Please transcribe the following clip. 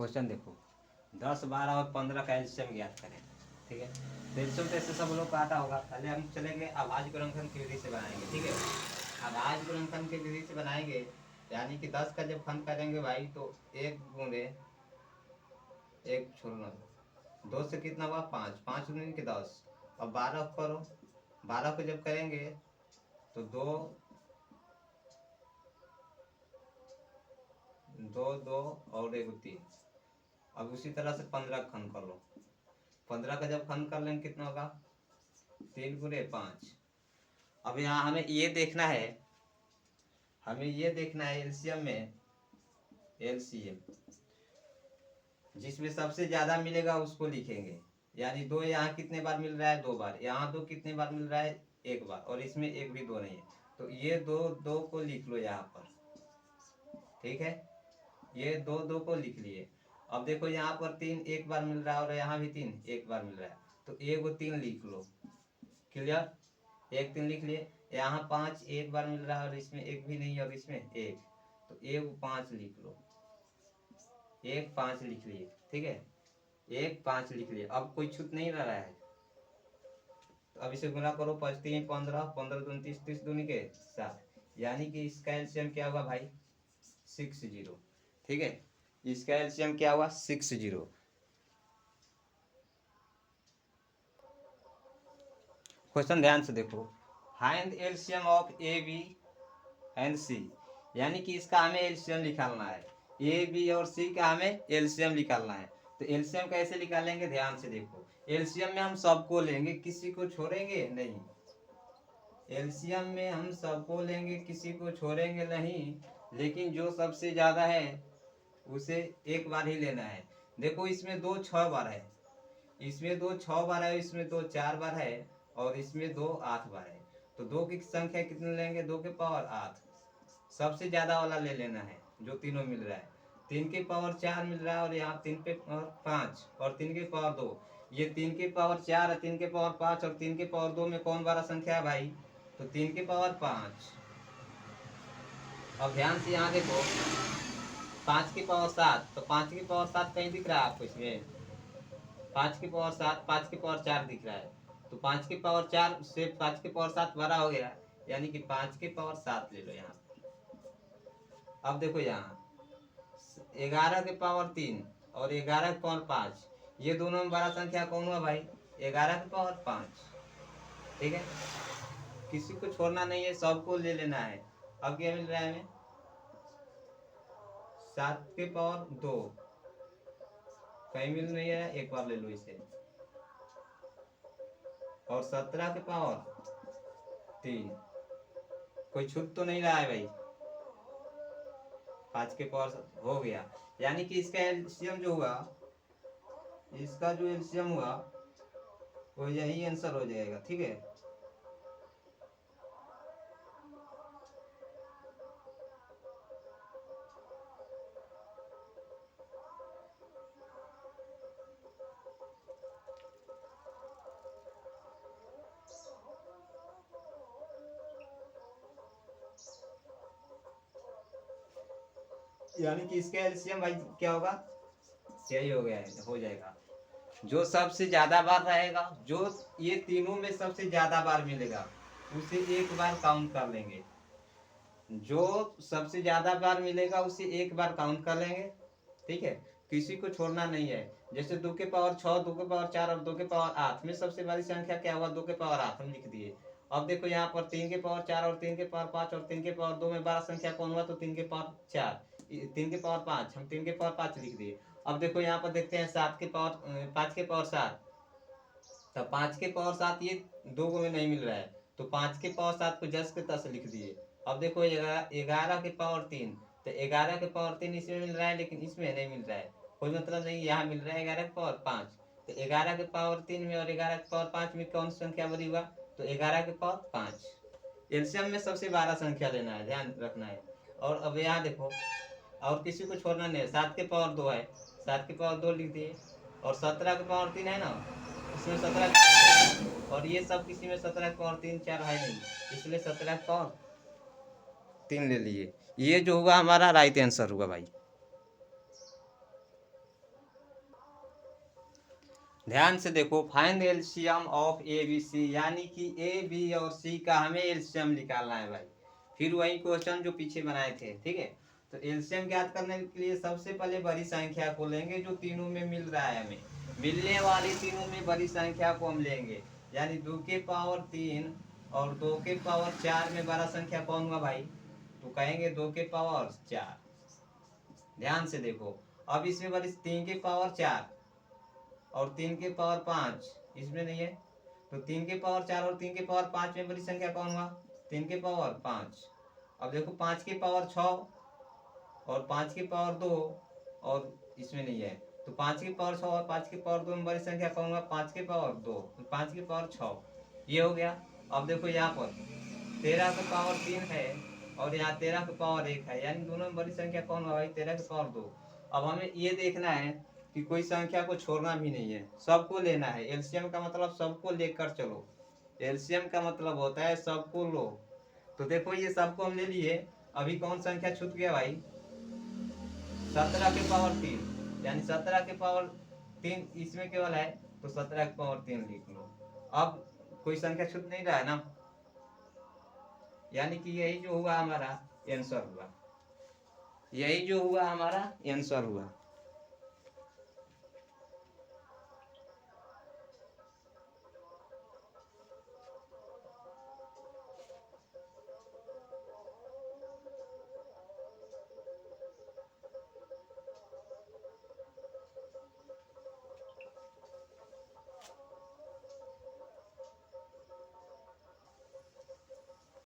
Question देखो, 10, 12 और 15 का एलसीएम ज्ञात करें। ठीक है, तो एलसीएम तो ऐसे सब लोग का आता होगा। पहले हम चलेंगे अभाज्य गुणनखंड की विधि से बनाएंगे। ठीक है, अभाज्य गुणनखंड की विधि से बनाएंगे, यानी कि 10 का जब खंड करेंगे भाई तो 1 गुणे 1 छोड़ना 2 से कितना हुआ 5, 5 गुणे के 10, और 12 करो, 12 को जब करेंगे तो 2 2 2 और 1 3। अब उसी तरह से 15 खंड कर लो, 15 का जब खंड कर लेंगे कितना होगा 3 गुणे 5। अब यहाँ हमें ये देखना है, एलसीएम में, एलसीएम जिसमें सबसे ज्यादा मिलेगा उसको लिखेंगे। यानी 2 यहाँ कितने बार मिल रहा है 2 बार, यहाँ 2 कितने बार मिल रहा है 1 बार, और इसमें एक भी 2 नहीं है, तो ये 2 2 को लिख लो यहाँ पर। ठीक है, ये 2 2 को लिख लिए। अब देखो यहाँ पर 3 1 बार मिल रहा है और यहाँ भी 3 1 बार मिल रहा है, तो 1 3 लिख लो। क्लियर, 1 3 लिख लिए। यहाँ 5 1 बार मिल रहा है और इसमें एक भी नहीं और इसमें 1, तो 1 5 लिख लो, 1 5 लिख लिए। ठीक है, 1 5 लिख लिए। अब कोई छूट नहीं रह रहा है, तो अब इसे गुना करो, 5 3 15, 15 दूनी 30, 30 दूनी के 7, यानी कि इसका एलसीएम क्या हुआ भाई 60। ठीक है, इसका एलसीएम क्या हुआ 60। क्वेश्चन ध्यान से देखो, find LCM of A B and C, यानी कि इसका हमें एलसीएम निकालना है। ए बी और सी का हमें एलसीएम निकालना है। तो एलसीएम कैसे निकालेंगे, ध्यान से देखो, एलसीएम में हम सबको लेंगे, किसी को छोड़ेंगे नहीं। एलसीएम में हम सबको लेंगे, किसी को छोड़ेंगे नहीं, लेकिन जो सबसे ज्यादा है उसे एक बार ही लेना है। देखो इसमें 2 6 बार है, इसमें 2 6 बार है, इसमें 2 4 बार है, और इसमें 2 8 बार है। तो 2 की संख्या कितने लेंगे 2 के पावर 8, सबसे ज्यादा वाला ले लेना है जो तीनों मिल रहा है। 3 के पावर 4 मिल रहा है, और यहाँ 3 के पावर 5 और 3 के पावर 2। ये 3 के पावर 4 3 के पावर 5 और 3 के पावर 2 में कौन बड़ा संख्या है भाई, तो 3 के पावर 5। अब ध्यान से यहाँ देखो, 5 की पावर 7, तो 5 की पावर 7 कहीं दिख रहा है आपको इसमें, 5 की पावर 7 5 की पावर 4 दिख रहा है, तो 5 की पावर 4 से 5 की पावर 7 बड़ा हो गया, यानी कि 5 की पावर 7 ले लो यहाँ। अब देखो यहाँ 11 के पावर 3 और 11 के पावर 5, ये दोनों में बड़ा संख्या कौन हुआ भाई 11 के पावर 5। ठीक है, किसी को छोड़ना नहीं है, सबको ले लेना है। अब क्या मिल रहा है हमें 7 के पावर 2, कहीं मिल नहीं है, एक बार ले लो इसे, और 17 के पावर 3, कोई छूट तो नहीं रहा है भाई, 5 के पावर हो गया। यानी कि इसका एलसीएम जो हुआ, इसका जो एलसीएम हुआ वो यही आंसर हो जाएगा। ठीक है, यानी कि इसका एलसीएम भाई क्या होगा, यही हो गया है, हो जाएगा। जो सबसे ज्यादा बार रहेगा, जो ये तीनों में सबसे ज्यादा बार मिलेगा उसे एक बार काउंट कर लेंगे, जो सबसे ज्यादा बार मिलेगा उसे एक बार काउंट कर लेंगे। ठीक है, किसी को छोड़ना नहीं है। जैसे 2 के पावर 6 2 के पावर 4 और 2 के पावर 8 में सबसे बड़ी संख्या क्या हुआ 2 के पावर 8 हम लिख दिए। अब देखो यहाँ पर 3 के पावर 4 और 3 के पावर 5 और 3 के पावर 2 में बड़ा संख्या कौन हुआ, तो 3 के पावर 4, 3 के पावर 5, हम 3 के पावर 5 लिख दिए। अब देखो यहाँ पर देखते हैं 7 के पावर 5 के पावर 7, तो 5 के पावर 7 ये 2 में नहीं मिल रहा है, तो 5 के पावर 7 को जस के तस लिख दिए। अब देखो 11 के पावर 3, तो 11 के पावर 3 इसमें मिल रहा है, लेकिन इसमें नहीं मिल रहा है, कोई मतलब नहीं, यहाँ मिल रहा है 11 के पावर 5। तो 11 के पावर 3 में और 11 के पावर 5 में कौन सी संख्या बड़ी हुआ, तो 11 के पावर 5। एलसीएम में सबसे बड़ा संख्या लेना है, ध्यान रखना है। और अब यहाँ देखो, और किसी को छोड़ना नहीं है, 7 के पावर 2 है, 7 के पावर 2 लिख दिए, और 17 के पावर 3 है ना, इसमें 17, और ये सब किसी में 17 के पावर 3 4 है नहीं, इसलिए 17 के पावर 3 ले लिए। ये जो हुआ हमारा राइट आंसर हुआ भाई। ध्यान से देखो, find LCM of A B C, यानी कि ए बी और सी का हमें एलसीएम निकालना है भाई। फिर वही क्वेश्चन जो पीछे बनाए थे, ठीक है। तो एलसीएम ज्ञात करने के लिए सबसे पहले बड़ी संख्या को लेंगे जो तीनों में मिल रहा है, हमें मिलने वाली तीनों में बड़ी संख्या को हम लेंगे, यानी 2 के पावर 3 और 2 के पावर 4 में बड़ा संख्या कौन हुआ भाई? तो कहेंगे 2 के पावर 4। ध्यान से देखो, अब इसमें बड़ी 3 के पावर 4 और 3 के पावर 5 इसमें नहीं है, तो 3 के पावर 4 और 3 के पावर 5 में बड़ी संख्या कौन हुआ? 3 के पावर 5। अब देखो 5 के पावर 6 और 5 के पावर 2 और इसमें नहीं है, तो 5 के पावर 6 और 5 के पावर 2 में बड़ी संख्या कौन हुआ? 5 के पावर 2, तो 5 के पावर 6 ये हो गया। अब देखो यहाँ पर 13 का पावर 3 है और यहाँ 13 का पावर 1 है, यानी दोनों में बड़ी संख्या कौन हुआ भाई? 13 का पावर 2। अब हमें ये देखना है कि कोई संख्या को छोड़ना भी नहीं है, सबको लेना है। एलसीएम का मतलब सबको लेकर चलो, एलसीएम का मतलब होता है सबको लो। तो देखो ये सबको हम ले लिए, अभी कौन संख्या छूट गया भाई? 17 के पावर 3, यानी 17 के पावर 3 इसमें केवल है, तो 17 के पावर 3 लिख लो। अब कोई संख्या छूट नहीं रहा है ना, यानी कि यही जो हुआ हमारा आंसर हुआ, यही जो हुआ हमारा आंसर हुआ।